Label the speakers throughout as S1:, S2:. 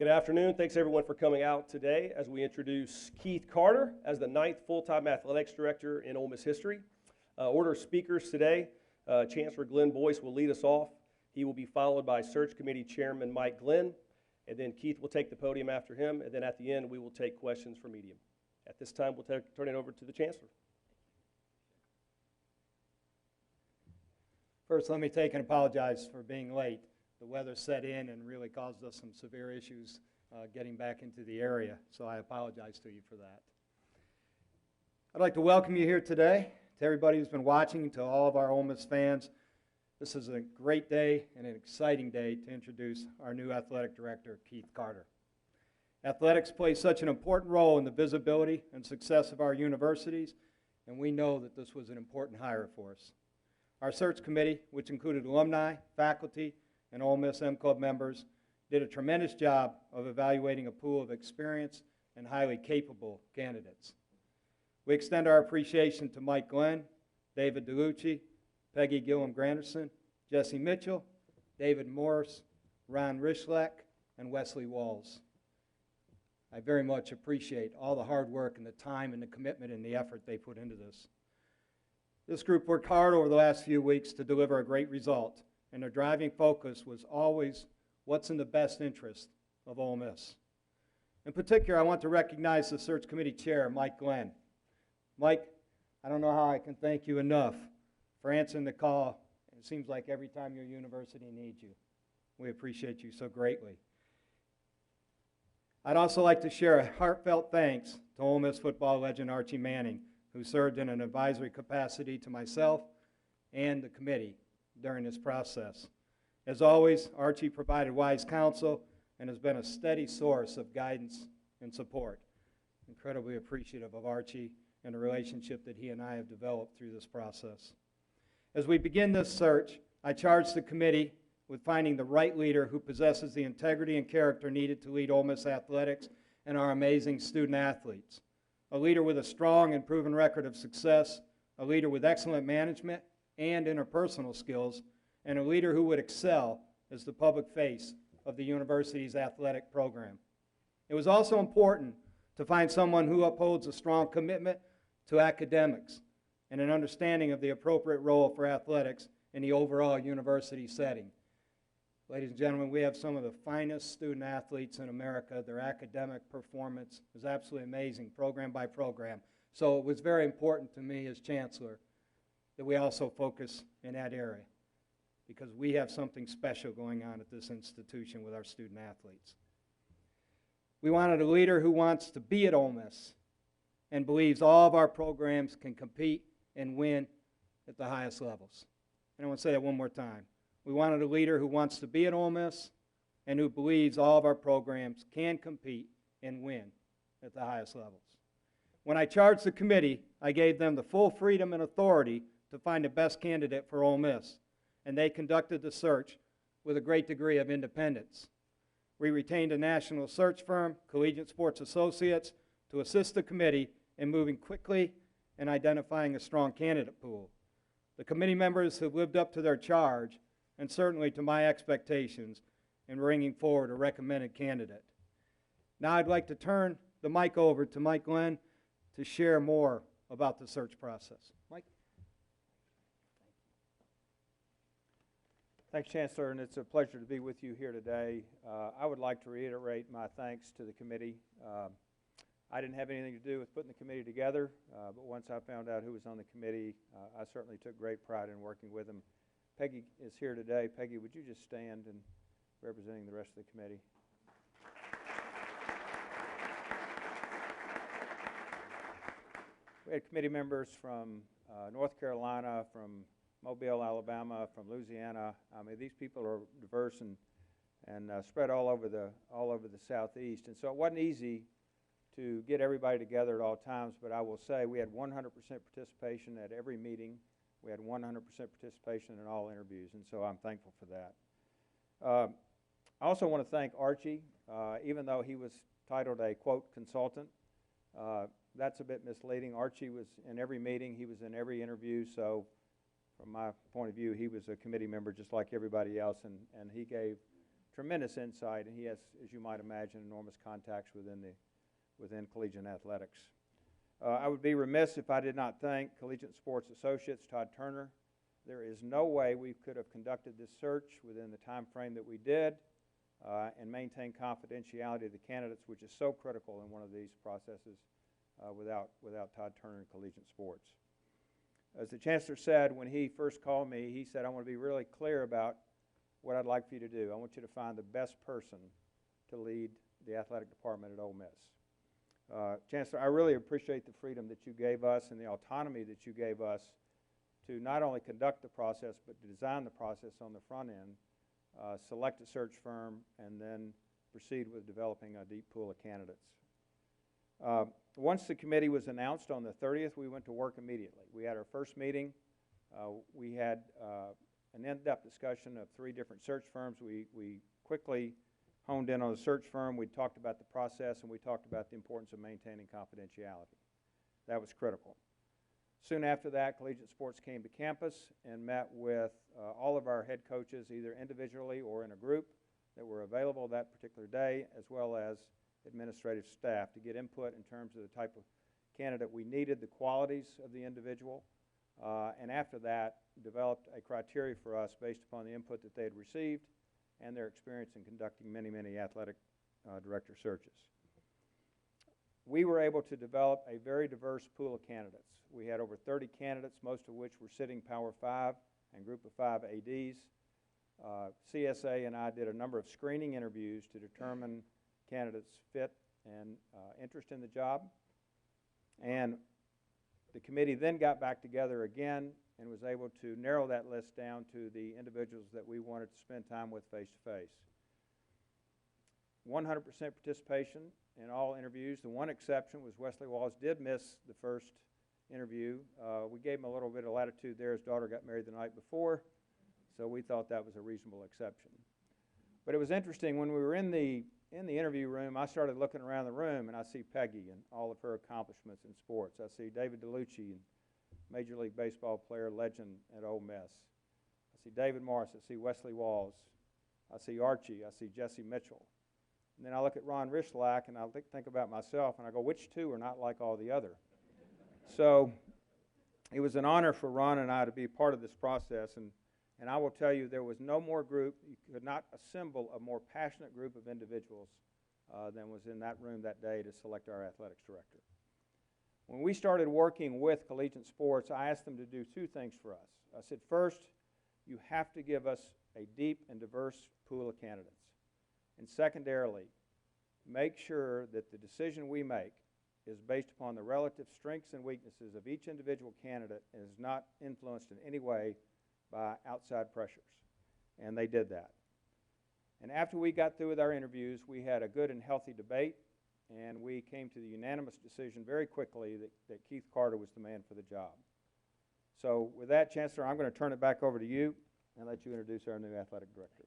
S1: Good afternoon. Thanks everyone for coming out today as we introduce Keith Carter as the 9th full-time athletics director in Ole Miss history. Order of speakers today, Chancellor Glenn Boyce will lead us off. He will be followed by Search Committee Chairman Mike Glenn, and then Keith will take the podium after him, and then at the end we will take questions from medium. At this time we'll turn it over to the Chancellor.
S2: First, let me take and apologize for being late. The weather set in and really caused us some severe issues getting back into the area, so I apologize to you for that. I'd like to welcome you here today, to everybody who's been watching, to all of our Ole Miss fans. This is a great day and an exciting day to introduce our new athletic director, Keith Carter. Athletics plays such an important role in the visibility and success of our universities, and we know that this was an important hire for us. Our search committee, which included alumni, faculty, and Ole Miss M Club members, did a tremendous job of evaluating a pool of experienced and highly capable candidates. We extend our appreciation to Mike Glenn, David DeLucci, Peggy Gillum-Granderson, Jesse Mitchell, David Morris, Ron Rishlek, and Wesley Walls. I very much appreciate all the hard work and the time and the commitment and the effort they put into this. This group worked hard over the last few weeks to deliver a great result, and their driving focus was always what's in the best interest of Ole Miss. In particular, I want to recognize the search committee chair, Mike Glenn. Mike, I don't know how I can thank you enough for answering the call. It seems like every time your university needs you. We appreciate you so greatly. I'd also like to share a heartfelt thanks to Ole Miss football legend Archie Manning, who served in an advisory capacity to myself and the committee during this process. As always, Archie provided wise counsel and has been a steady source of guidance and support. Incredibly appreciative of Archie and the relationship that he and I have developed through this process. As we begin this search, I charge the committee with finding the right leader who possesses the integrity and character needed to lead Ole Miss athletics and our amazing student athletes. A leader with a strong and proven record of success, a leader with excellent management and interpersonal skills, and a leader who would excel as the public face of the university's athletic program. It was also important to find someone who upholds a strong commitment to academics and an understanding of the appropriate role for athletics in the overall university setting. Ladies and gentlemen, we have some of the finest student athletes in America. Their academic performance is absolutely amazing, program by program. So it was very important to me as chancellor that we also focus in that area, because we have something special going on at this institution with our student athletes. We wanted a leader who wants to be at Ole Miss and believes all of our programs can compete and win at the highest levels. And I want to say that one more time. We wanted a leader who wants to be at Ole Miss and who believes all of our programs can compete and win at the highest levels. When I charged the committee, I gave them the full freedom and authority to find the best candidate for Ole Miss, and they conducted the search with a great degree of independence. We retained a national search firm, Collegiate Sports Associates, to assist the committee in moving quickly and identifying a strong candidate pool. The committee members have lived up to their charge and certainly to my expectations in bringing forward a recommended candidate. Now I'd like to turn the mic over to Mike Glenn to share more about the search process. Mike?
S3: Thanks, Chancellor, and it's a pleasure to be with you here today. I would like to reiterate my thanks to the committee. I didn't have anything to do with putting the committee together, but once I found out who was on the committee, I certainly took great pride in working with them. Peggy is here today. Peggy, would you just stand and representing the rest of the committee? We had committee members from North Carolina, from Mobile, Alabama, from Louisiana. I mean, these people are diverse and spread all over the Southeast. And so it wasn't easy to get everybody together at all times, but I will say we had 100% participation at every meeting. We had 100% participation in all interviews, and so I'm thankful for that. I also want to thank Archie, even though he was titled a, quote, consultant. That's a bit misleading. Archie was in every meeting. He was in every interview, so from my point of view, he was a committee member just like everybody else, and he gave tremendous insight, and he has, as you might imagine, enormous contacts within collegiate athletics. I would be remiss if I did not thank Collegiate Sports Associates, Todd Turner. There is no way we could have conducted this search within the time frame that we did and maintain confidentiality of the candidates, which is so critical in one of these processes, without Todd Turner and Collegiate Sports. As the Chancellor said when he first called me, he said, I want to be really clear about what I'd like for you to do. I want you to find the best person to lead the athletic department at Ole Miss. Chancellor, I really appreciate the freedom that you gave us and the autonomy that you gave us to not only conduct the process, but to design the process on the front end, select a search firm, and then proceed with developing a deep pool of candidates. Once the committee was announced on the 30th, we went to work immediately. We had our first meeting. We had an in-depth discussion of 3 different search firms. We quickly honed in on a search firm. We talked about the process, and we talked about the importance of maintaining confidentiality. That was critical. Soon after that, Collegiate Sports came to campus and met with all of our head coaches, either individually or in a group that were available that particular day, as well as administrative staff, to get input in terms of the type of candidate we needed, the qualities of the individual, and after that, developed a criteria for us based upon the input that they had received and their experience in conducting many, many athletic director searches. We were able to develop a very diverse pool of candidates. We had over 30 candidates, most of which were sitting Power 5 and Group of 5 ADs. CSA and I did a number of screening interviews to determine candidates' fit and interest in the job. And the committee then got back together again and was able to narrow that list down to the individuals that we wanted to spend time with face-to-face. 100% participation in all interviews. The one exception was Wesley Walls did miss the first interview. We gave him a little bit of latitude there. His daughter got married the night before, so we thought that was a reasonable exception. But it was interesting, when we were in the interview room, I started looking around the room, and I see Peggy and all of her accomplishments in sports. I see David DeLucci, Major League Baseball player, legend at Ole Miss. I see David Morris. I see Wesley Walls. I see Archie. I see Jesse Mitchell. And then I look at Ron Rishlack, and I think about myself, and I go, which 2 are not like all the other? So it was an honor for Ron and I to be part of this process, and I will tell you, there was no more group, you could not assemble a more passionate group of individuals than was in that room that day to select our athletics director. When we started working with Collegiate Sports, I asked them to do 2 things for us. I said, first, you have to give us a deep and diverse pool of candidates. And secondarily, make sure that the decision we make is based upon the relative strengths and weaknesses of each individual candidate and is not influenced in any way by outside pressures. And they did that. And after we got through with our interviews, we had a good and healthy debate, and we came to the unanimous decision very quickly that Keith Carter was the man for the job. So with that, Chancellor, I'm going to turn it back over to you and let you introduce our new athletic director.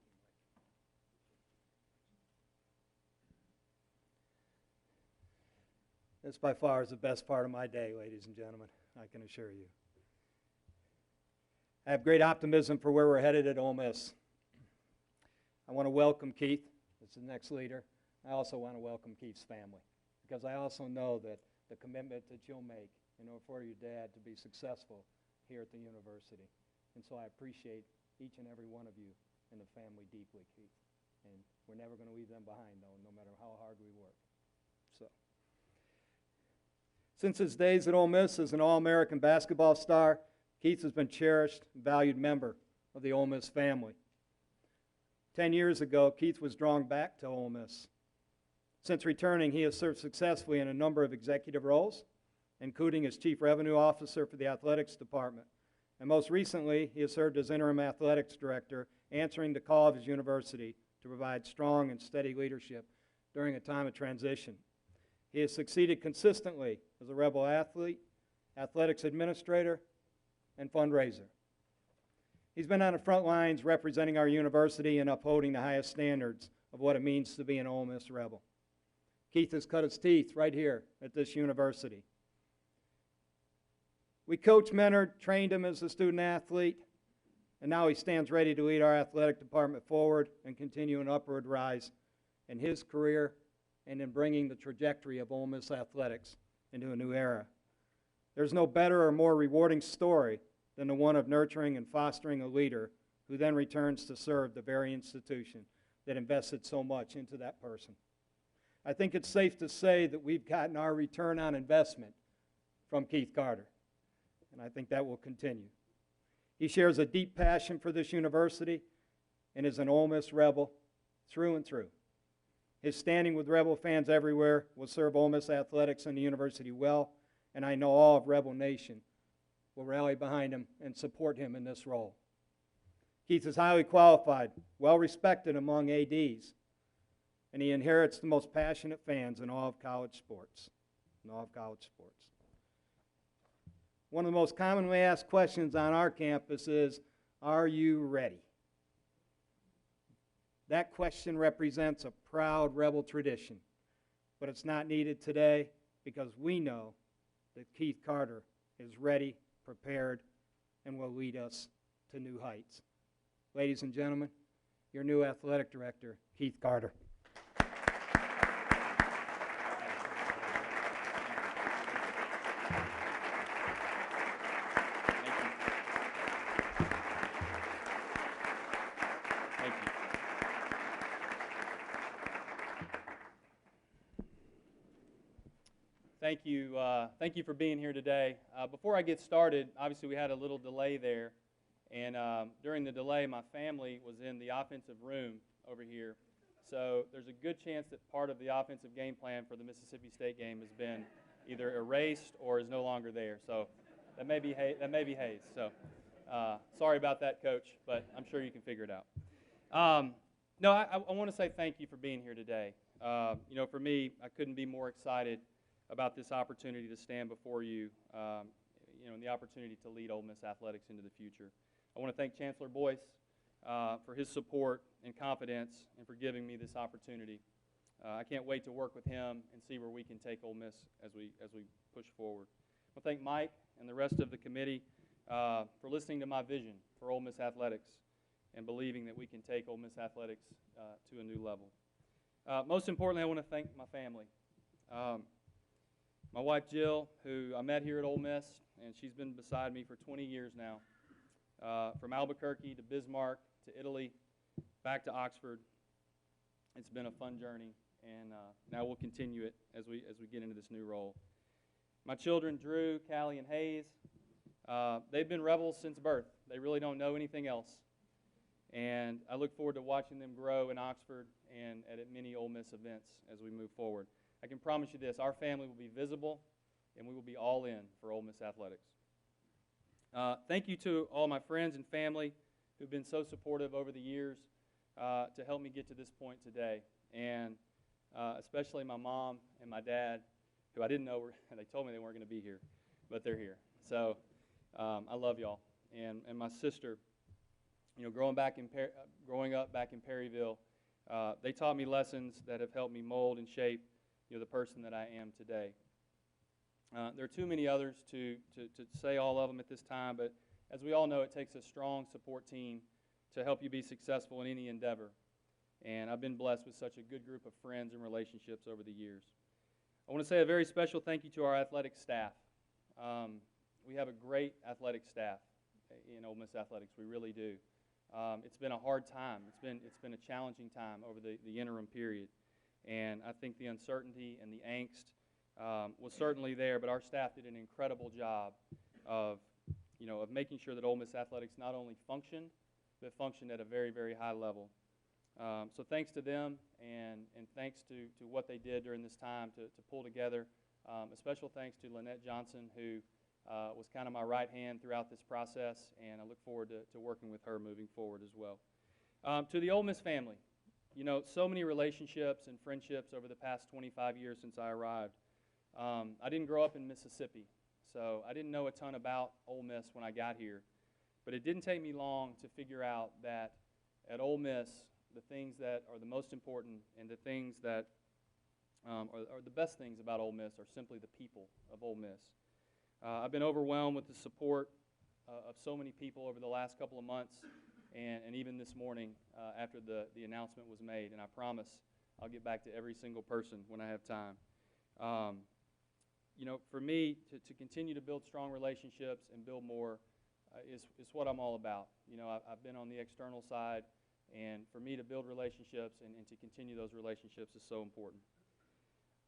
S2: This by far is the best part of my day, ladies and gentlemen, I can assure you. I have great optimism for where we're headed at Ole Miss. I want to welcome Keith as the next leader. I also want to welcome Keith's family, because I also know that the commitment that you'll make in order for your dad to be successful here at the university. And so I appreciate each and every one of you and the family deeply, Keith. And we're never going to leave them behind, though, no matter how hard we work. So, since his days at Ole Miss as an All-American basketball star, Keith has been a cherished and valued member of the Ole Miss family. 10 years ago, Keith was drawn back to Ole Miss. Since returning, he has served successfully in a number of executive roles, including as Chief Revenue Officer for the Athletics Department. And most recently, he has served as Interim Athletics Director, answering the call of his university to provide strong and steady leadership during a time of transition. He has succeeded consistently as a rebel athlete, athletics administrator, and fundraiser. He's been on the front lines representing our university and upholding the highest standards of what it means to be an Ole Miss rebel. Keith has cut his teeth right here at this university. We coached, mentored, trained him as a student athlete, And now he stands ready to lead our athletic department forward and continue an upward rise in his career and in bringing the trajectory of Ole Miss athletics into a new era. There's no better or more rewarding story than the one of nurturing and fostering a leader who then returns to serve the very institution that invested so much into that person. I think it's safe to say that we've gotten our return on investment from Keith Carter, and I think that will continue. He shares a deep passion for this university and is an Ole Miss Rebel through and through. His standing with Rebel fans everywhere will serve Ole Miss athletics and the university well, and I know all of Rebel Nation will rally behind him and support him in this role. Keith is highly qualified, well respected among ADs, and he inherits the most passionate fans in all of college sports. One of the most commonly asked questions on our campus is, are you ready? That question represents a proud Rebel tradition, but it's not needed today because we know that Keith Carter is ready, prepared, and will lead us to new heights. Ladies and gentlemen, your new athletic director, Keith Carter.
S4: Thank you for being here today. Before I get started, obviously we had a little delay there, and during the delay, my family was in the offensive room over here. So there's a good chance that part of the offensive game plan for the Mississippi State game has been either erased or is no longer there. So that may be Hayes. So sorry about that, Coach, but I'm sure you can figure it out. No, I want to say thank you for being here today. For me, I couldn't be more excited about this opportunity to stand before you, and the opportunity to lead Ole Miss athletics into the future. I want to thank Chancellor Boyce for his support and confidence and for giving me this opportunity. I can't wait to work with him and see where we can take Ole Miss as we push forward. I want to thank Mike and the rest of the committee for listening to my vision for Ole Miss athletics and believing that we can take Ole Miss athletics to a new level. Most importantly, I want to thank my family. My wife, Jill, who I met here at Ole Miss, and she's been beside me for 20 years now. From Albuquerque to Bismarck to Italy, back to Oxford. It's been a fun journey, and now we'll continue it as we get into this new role. My children, Drew, Callie, and Hayes, they've been Rebels since birth. They really don't know anything else. And I look forward to watching them grow in Oxford and at many Ole Miss events as we move forward. I can promise you this, our family will be visible, and we will be all in for Ole Miss athletics. Thank you to all my friends and family who've been so supportive over the years to help me get to this point today, and especially my mom and my dad, who I didn't know they told me they weren't going to be here, but they're here. So I love y'all. And my sister, growing up back in Perryville, they taught me lessons that have helped me mold and shape the person that I am today. There are too many others to say all of them at this time, but as we all know, it takes a strong support team to help you be successful in any endeavor. And I've been blessed with such a good group of friends and relationships over the years. I want to say a very special thank you to our athletic staff. We have a great athletic staff in Ole Miss athletics. We really do. It's been a hard time. It's been a challenging time over the interim period. And I think the uncertainty and the angst was certainly there, but our staff did an incredible job of making sure that Ole Miss athletics not only functioned, but functioned at a very, very high level. So thanks to them, and thanks to what they did during this time to pull together. A special thanks to Lynette Johnson, who was kind of my right hand throughout this process, and I look forward to working with her moving forward as well. To the Ole Miss family, so many relationships and friendships over the past 25 years since I arrived. I didn't grow up in Mississippi, so I didn't know a ton about Ole Miss when I got here. But it didn't take me long to figure out that at Ole Miss, the things that are the most important and the things that are the best things about Ole Miss are simply the people of Ole Miss. I've been overwhelmed with the support of so many people over the last couple of months and even this morning after the announcement was made, and I promise I'll get back to every single person when I have time. For me, to continue to build strong relationships and build more is what I'm all about. I've been on the external side, and for me to build relationships and to continue those relationships is so important.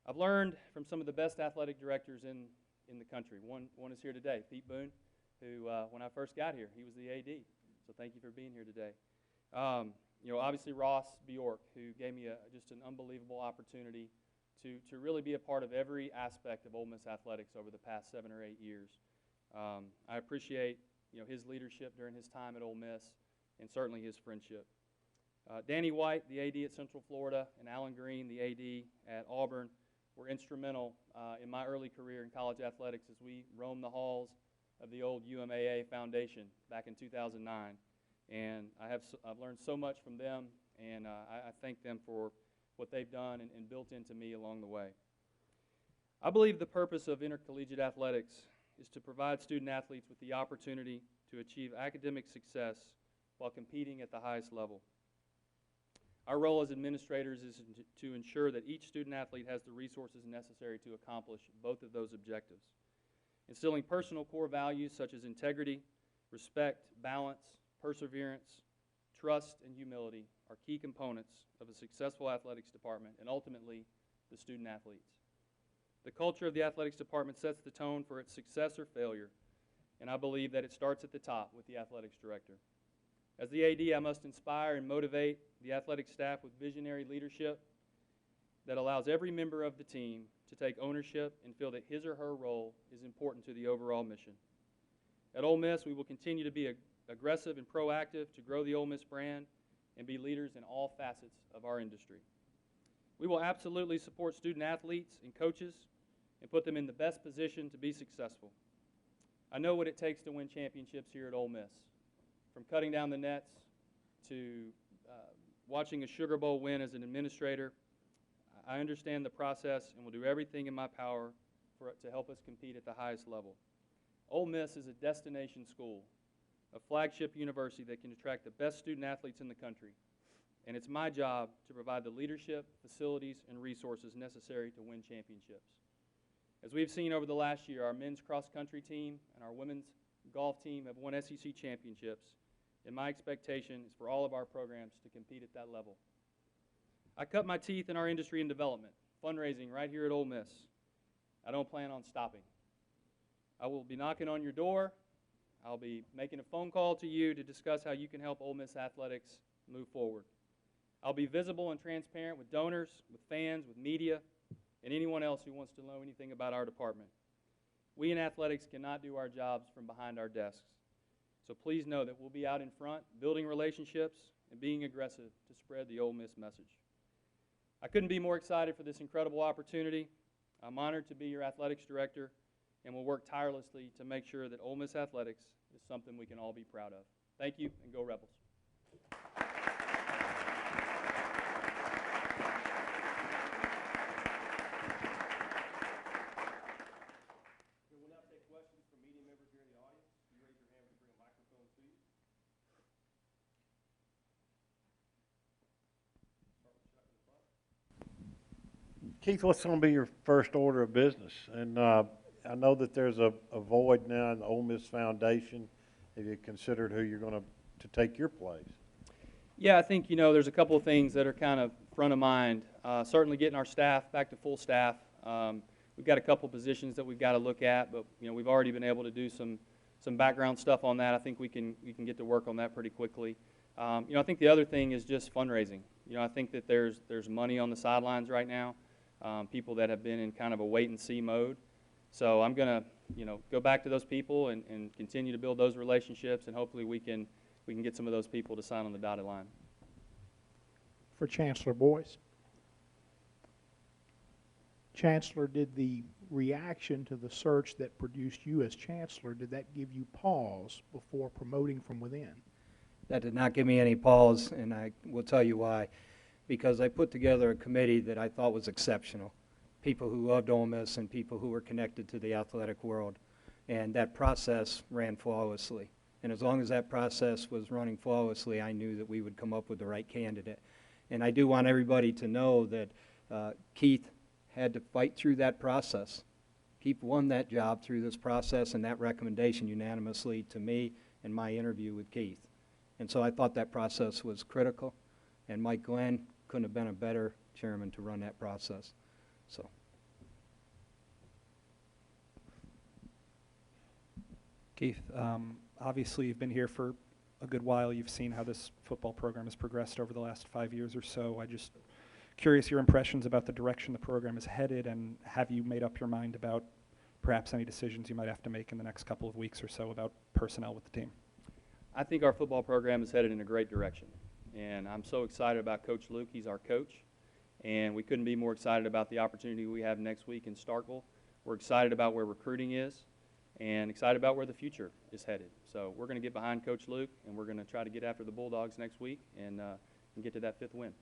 S4: I've learned from some of the best athletic directors in the country. One is here today, Pete Boone, who, when I first got here, he was the AD. So thank you for being here today. Obviously Ross Bjork, who gave me just an unbelievable opportunity to really be a part of every aspect of Ole Miss athletics over the past 7 or 8 years. I appreciate his leadership during his time at Ole Miss and certainly his friendship. Danny White, the AD at Central Florida, and Alan Green, the AD at Auburn, were instrumental in my early career in college athletics as we roamed the halls of the old UMAA Foundation back in 2009. And I've learned so much from them, and I thank them for what they've done and built into me along the way. I believe the purpose of intercollegiate athletics is to provide student athletes with the opportunity to achieve academic success while competing at the highest level. Our role as administrators is to ensure that each student athlete has the resources necessary to accomplish both of those objectives. Instilling personal core values such as integrity, respect, balance, perseverance, trust, and humility are key components of a successful athletics department and ultimately the student athletes. The culture of the athletics department sets the tone for its success or failure, and I believe that it starts at the top with the athletics director. As the AD, I must inspire and motivate the athletic staff with visionary leadership that allows every member of the team to take ownership and feel that his or her role is important to the overall mission. At Ole Miss, we will continue to be aggressive and proactive to grow the Ole Miss brand and be leaders in all facets of our industry. We will absolutely support student athletes and coaches and put them in the best position to be successful. I know what it takes to win championships here at Ole Miss. From cutting down the nets to watching a Sugar Bowl win as an administrator, I understand the process and will do everything in my power to help us compete at the highest level. Ole Miss is a destination school, a flagship university that can attract the best student athletes in the country, and it's my job to provide the leadership, facilities, and resources necessary to win championships. As we've seen over the last year, our men's cross-country team and our women's golf team have won SEC championships, and my expectation is for all of our programs to compete at that level. I cut my teeth in our industry and development, fundraising right here at Ole Miss. I don't plan on stopping. I will be knocking on your door. I'll be making a phone call to you to discuss how you can help Ole Miss athletics move forward. I'll be visible and transparent with donors, with fans, with media, and anyone else who wants to know anything about our department. We in athletics cannot do our jobs from behind our desks. So please know that we'll be out in front, building relationships and being aggressive to spread the Ole Miss message. I couldn't be more excited for this incredible opportunity. I'm honored to be your athletics director and will work tirelessly to make sure that Ole Miss athletics is something we can all be proud of. Thank you, and go Rebels.
S1: We'll now take questions from media members here in the audience. You raise your hand, we bring a microphone to you. Start with Chuck in the front.
S5: Keith, what's going to be your first order of business? And I know that there's a void now in the Ole Miss Foundation. Have you considered who you're going to take your place?
S4: Yeah, I think, there's a couple of things that are kind of front of mind. Certainly getting our staff back to full staff. We've got a couple positions that we've got to look at, but, we've already been able to do some background stuff on that. I think we can get to work on that pretty quickly. I think the other thing is just fundraising. I think that there's money on the sidelines right now, people that have been in kind of a wait-and-see mode. So I'm going to, go back to those people and continue to build those relationships, and hopefully we can get some of those people to sign on the dotted line.
S6: For Chancellor Boyce. Chancellor, did the reaction to the search that produced you as Chancellor, did that give you pause before promoting from within?
S2: That did not give me any pause, and I will tell you why. Because I put together a committee that I thought was exceptional. People who loved Ole Miss and people who were connected to the athletic world. And that process ran flawlessly. And as long as that process was running flawlessly, I knew that we would come up with the right candidate. And I do want everybody to know that Keith had to fight through that process. Keith won that job through this process and that recommendation unanimously to me in my interview with Keith. And so I thought that process was critical, and Mike Glenn couldn't have been a better chairman to run that process. So.
S7: Keith, obviously you've been here for a good while. You've seen how this football program has progressed over the last 5 years or so. I just curious your impressions about the direction the program is headed, and have you made up your mind about perhaps any decisions you might have to make in the next couple of weeks or so about personnel with the team?
S4: I think our football program is headed in a great direction, and I'm so excited about Coach Luke. He's our coach, and we couldn't be more excited about the opportunity we have next week in Starkville. We're excited about where recruiting is and excited about where the future is headed. So we're going to get behind Coach Luke, and we're going to try to get after the Bulldogs next week and get to that 5th win.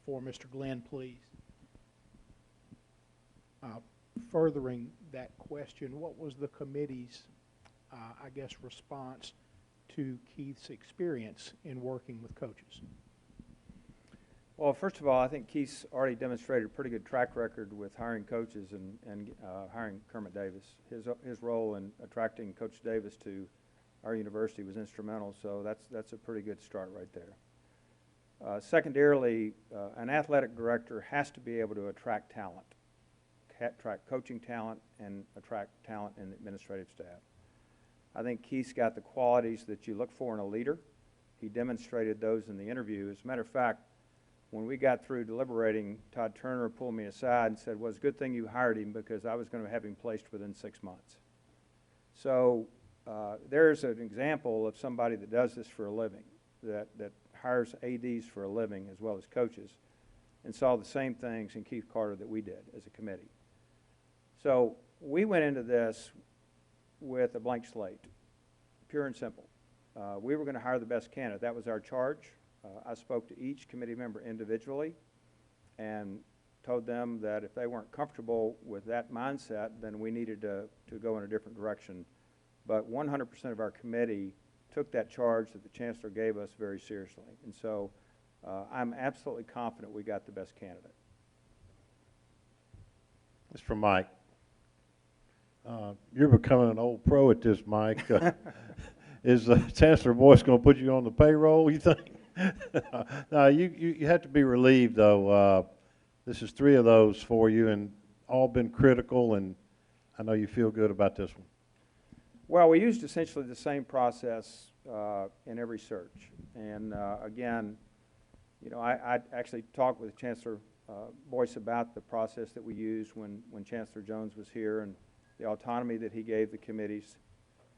S6: For Mr. Glenn, please. Furthering that question, what was the committee's, I guess, response to Keith's experience in working with coaches?
S3: Well, first of all, I think Keith's already demonstrated a pretty good track record with hiring coaches and hiring Kermit Davis. His role in attracting Coach Davis to our university was instrumental, so that's a pretty good start right there. Secondarily, an athletic director has to be able to attract talent, attract coaching talent, and attract talent in the administrative staff. I think Keith's got the qualities that you look for in a leader. He demonstrated those in the interview. As a matter of fact, when we got through deliberating, Todd Turner pulled me aside and said, well, it's a good thing you hired him because I was going to have him placed within 6 months. So there's an example of somebody that does this for a living, that hires ADs for a living as well as coaches, and saw the same things in Keith Carter that we did as a committee. So we went into this with a blank slate, pure and simple. We were going to hire the best candidate. That was our charge. I spoke to each committee member individually and told them that if they weren't comfortable with that mindset, then we needed to go in a different direction. But 100% of our committee took that charge that the Chancellor gave us very seriously. And so I'm absolutely confident we got the best candidate.
S5: It's from Mike. You're becoming an old pro at this, Mike. Is Chancellor Boyce going to put you on the payroll, you think? No, you have to be relieved, though. This is 3 of those for you, and all been critical, and I know you feel good about this one.
S3: Well, we used essentially the same process in every search. And again, you know, I actually talked with Chancellor Boyce about the process that we used when Chancellor Jones was here and the autonomy that he gave the committees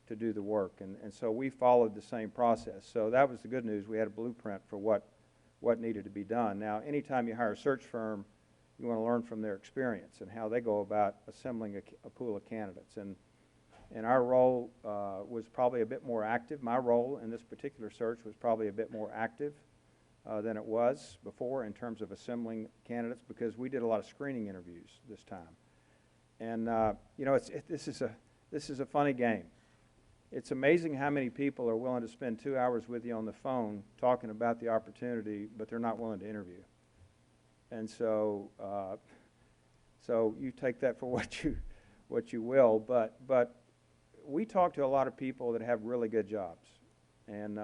S3: to do the work. And so we followed the same process. So that was the good news. We had a blueprint for what needed to be done. Now, anytime you hire a search firm, you want to learn from their experience and how they go about assembling a pool of candidates. And our role was probably a bit more active. My role in this particular search was probably a bit more active than it was before in terms of assembling candidates, because we did a lot of screening interviews this time. And you know, this is a funny game. It's amazing how many people are willing to spend 2 hours with you on the phone talking about the opportunity, but they're not willing to interview. And so, so you take that for what you will. But we talked to a lot of people that have really good jobs, and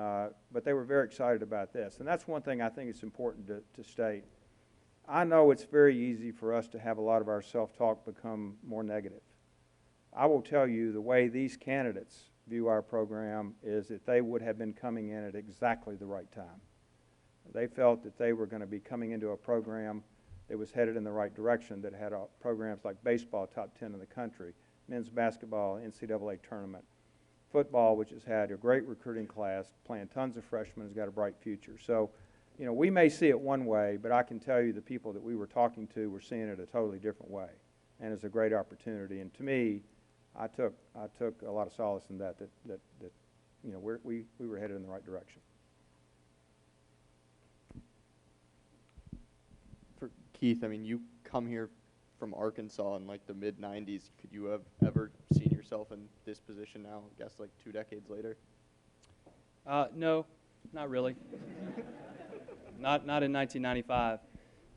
S3: but they were very excited about this. And that's one thing I think it's important to state. I know it's very easy for us to have a lot of our self-talk become more negative. I will tell you the way these candidates view our program is that they would have been coming in at exactly the right time. They felt that they were going to be coming into a program that was headed in the right direction, that had programs like baseball, top 10 in the country, men's basketball, NCAA tournament, football, which has had a great recruiting class, playing tons of freshmen, has got a bright future. So, you know, we may see it one way, but I can tell you the people that we were talking to were seeing it a totally different way, and it's a great opportunity. And to me, I took a lot of solace in that you know, we were headed in the right direction.
S8: Keith, I mean, you come here from Arkansas in like the mid-90s. Could you have ever seen yourself in this position now, I guess like 2 decades later?
S4: No, not really. Not in 1995.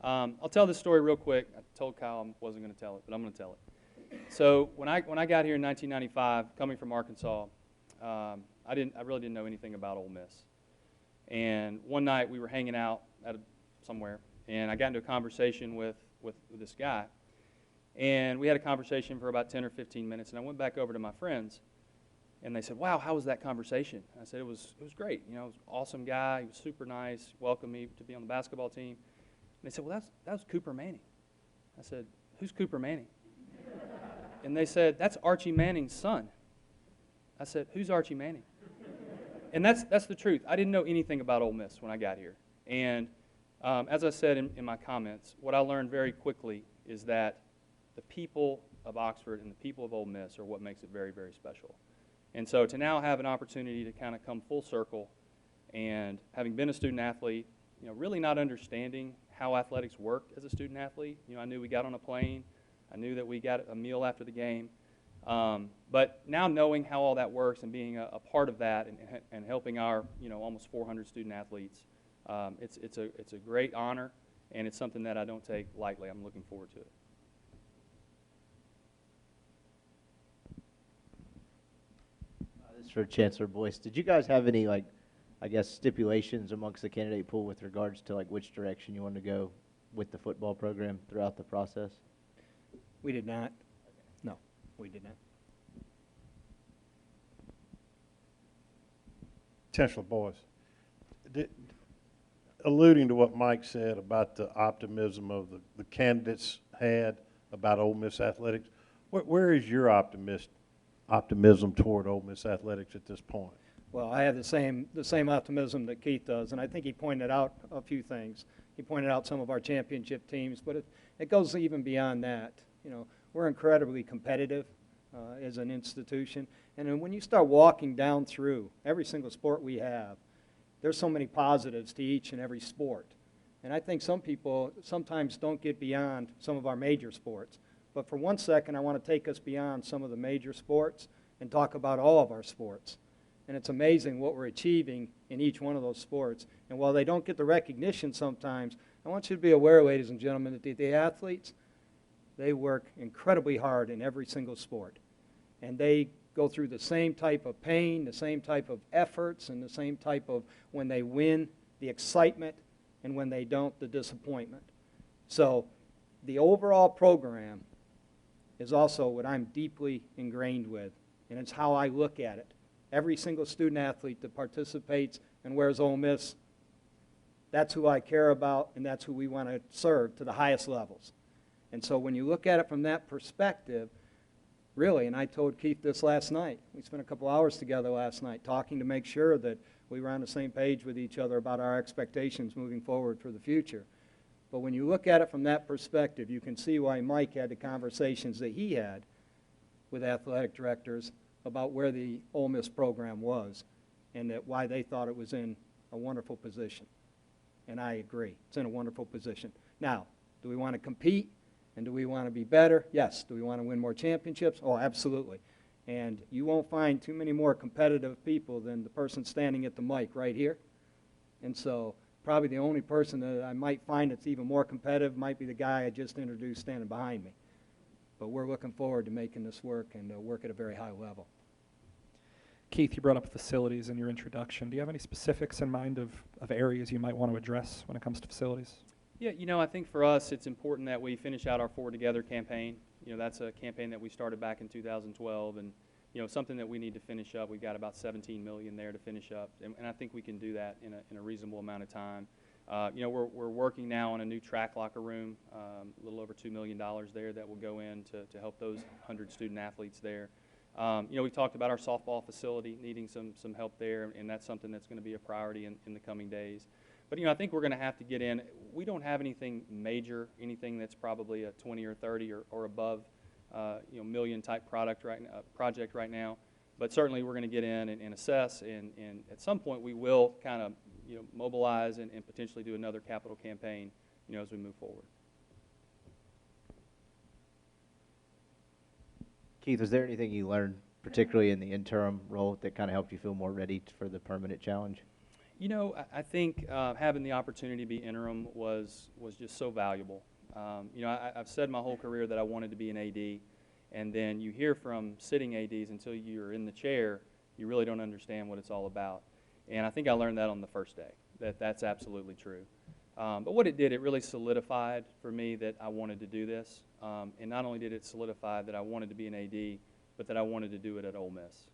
S4: I'll tell this story real quick. I told Kyle I wasn't going to tell it, but I'm going to tell it. So when I got here in 1995, coming from Arkansas, I really didn't know anything about Ole Miss. And one night we were hanging out somewhere, and I got into a conversation with this guy. And we had a conversation for about 10 or 15 minutes, and I went back over to my friends, and they said, "Wow, how was that conversation?" I said, it was great. You know, it was an awesome guy. He was super nice, welcomed me to be on the basketball team. And they said, "Well, that was Cooper Manning." I said, "Who's Cooper Manning?" And they said, "That's Archie Manning's son." I said, "Who's Archie Manning?" And that's the truth. I didn't know anything about Ole Miss when I got here. And as I said in my comments, what I learned very quickly is that the people of Oxford and the people of Ole Miss are what makes it very, very special. And so to now have an opportunity to kind of come full circle, and having been a student athlete, you know, really not understanding how athletics worked as a student athlete. You know, I knew we got on a plane. I knew that we got a meal after the game. But now knowing how all that works and being a part of that and helping our, you know, almost 400 student athletes, it's a great honor, and it's something that I don't take lightly. I'm looking forward to it.
S9: This is for Chancellor Boyce. Did you guys have any, like, I guess, stipulations amongst the candidate pool with regards to, like, which direction you wanted to go with the football program throughout the process?
S2: We did not. No, we did not.
S5: Chancellor Boyce, alluding to what Mike said about the optimism of the candidates had about Ole Miss athletics, where is your optimism toward Ole Miss athletics at this point?
S2: Well, I have the same optimism that Keith does, and I think he pointed out a few things. He pointed out some of our championship teams, but it goes even beyond that. You know, we're incredibly competitive as an institution, and then when you start walking down through every single sport we have, there's so many positives to each and every sport. And I think some people sometimes don't get beyond some of our major sports. But for 1 second, I want to take us beyond some of the major sports and talk about all of our sports. And it's amazing what we're achieving in each one of those sports. And while they don't get the recognition sometimes, I want you to be aware, ladies and gentlemen, that the athletes, they work incredibly hard in every single sport. And they go through the same type of pain, the same type of efforts, and the same type of, when they win, the excitement, and when they don't, the disappointment. So the overall program is also what I'm deeply ingrained with, and it's how I look at it. Every single student athlete that participates and wears Ole Miss, that's who I care about, and that's who we want to serve to the highest levels. And so when you look at it from that perspective, really, and I told Keith this last night, we spent a couple hours together last night talking to make sure that we were on the same page with each other about our expectations moving forward for the future. But when you look at it from that perspective, you can see why Mike had the conversations that he had with athletic directors about where the Ole Miss program was and that why they thought it was in a wonderful position. And I agree. It's in a wonderful position. Now, do we want to compete and do we want to be better? Yes. Do we want to win more championships? Oh, absolutely. And you won't find too many more competitive people than the person standing at the mic right here. And so probably the only person that I might find that's even more competitive might be the guy I just introduced standing behind me. But we're looking forward to making this work and work at a very high level.
S7: Keith, you brought up facilities in your introduction. Do you have any specifics in mind of areas you might want to address when it comes to facilities?
S4: Yeah, you know, I think for us it's important that we finish out our Forward Together campaign. You know, that's a campaign that we started back in 2012, and you know, something that we need to finish up. We've got about $17 million there to finish up, and I think we can do that in a reasonable amount of time. You know, we're working now on a new track locker room, a little over $2 million there that will go in to help those 100 student athletes there. You know, we talked about our softball facility needing some help there, and that's something that's going to be a priority in the coming days. But you know, I think we're going to have to get in. We don't have anything major, anything that's probably a 20 or 30 or above, you know, million type project right now. But certainly we're going to get in and assess, and at some point we will kind of, you know, mobilize and potentially do another capital campaign, you know, as we move forward.
S9: Keith, was there anything you learned, particularly in the interim role, that kind of helped you feel more ready for the permanent challenge?
S4: You know, I think having the opportunity to be interim was just so valuable. You know, I've said my whole career that I wanted to be an AD, and then you hear from sitting ADs until you're in the chair, you really don't understand what it's all about. And I think I learned that on the first day, that's absolutely true. But what it did, it really solidified for me that I wanted to do this. And not only did it solidify that I wanted to be an AD, but that I wanted to do it at Ole Miss.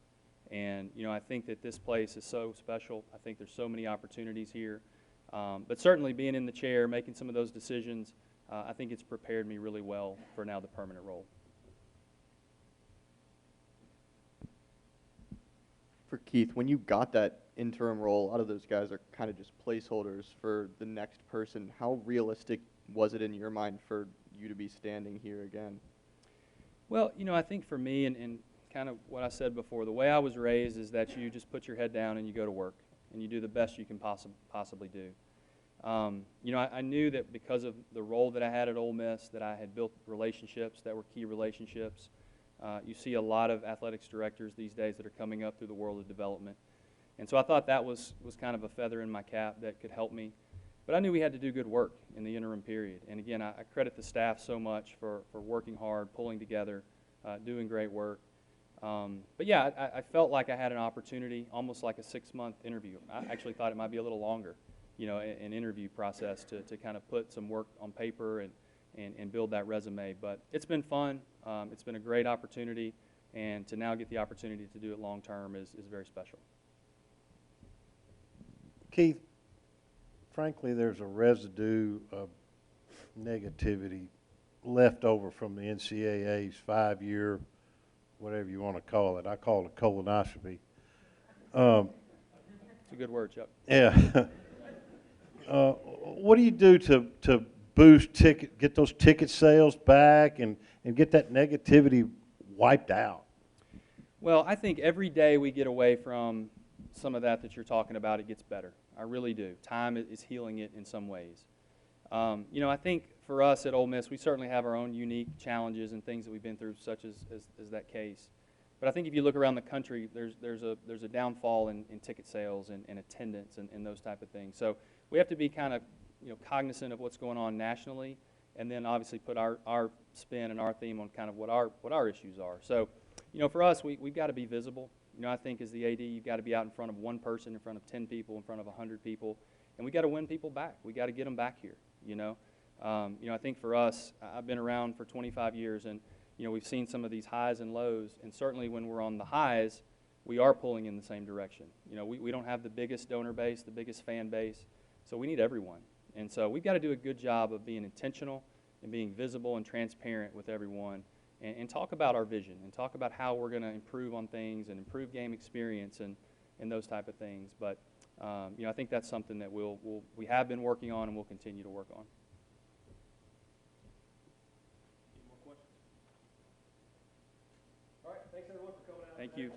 S4: And, you know, I think that this place is so special. I think there's so many opportunities here. But certainly being in the chair, making some of those decisions, I think it's prepared me really well for now the permanent role.
S8: For Keith, when you got that interim role, a lot of those guys are kind of just placeholders for the next person. How realistic was it in your mind for you to be standing here again?
S4: Well, you know, I think for me, and kind of what I said before, the way I was raised is that you just put your head down and you go to work, and you do the best you can possibly do. You know, I knew that because of the role that I had at Ole Miss, that I had built relationships that were key relationships. You see a lot of athletics directors these days that are coming up through the world of development. And so I thought that was kind of a feather in my cap that could help me. But I knew we had to do good work in the interim period. And again, I credit the staff so much for working hard, pulling together, doing great work. But yeah, I felt like I had an opportunity, almost like a 6-month interview. I actually thought it might be a little longer, you know, an interview process to kind of put some work on paper and build that resume. But it's been fun. It's been a great opportunity. And to now get the opportunity to do it long term is very special.
S5: Keith, frankly, there's a residue of negativity left over from the NCAA's 5-year, whatever you want to call it. I call it a colonoscopy.
S4: It's a good word, Chuck.
S5: Yeah. What do you do to boost get those ticket sales back and get that negativity wiped out?
S4: Well, I think every day we get away from some of that you're talking about, it gets better. I really do. Time is healing it in some ways. You know, I think for us at Ole Miss, we certainly have our own unique challenges and things that we've been through, such as that case. But I think if you look around the country, there's a downfall in ticket sales and attendance and those type of things. So we have to be kind of, you know, cognizant of what's going on nationally, and then obviously put our spin and our theme on kind of what our issues are. So, you know, for us, we've got to be visible. You know, I think as the AD, you've got to be out in front of one person, in front of 10 people, in front of 100 people, and we got to win people back. We got to get them back here. You know, I think for us, I've been around for 25 years, and you know, we've seen some of these highs and lows, and certainly when we're on the highs, we are pulling in the same direction. You know, we don't have the biggest donor base, the biggest fan base, so we need everyone. And so we've got to do a good job of being intentional and being visible and transparent with everyone, and talk about our vision and talk about how we're going to improve on things and improve game experience and those type of things. But you know, I think that's something that we have been working on and we'll continue to work on. Any more questions? All right, thanks everyone for coming out. Thank you.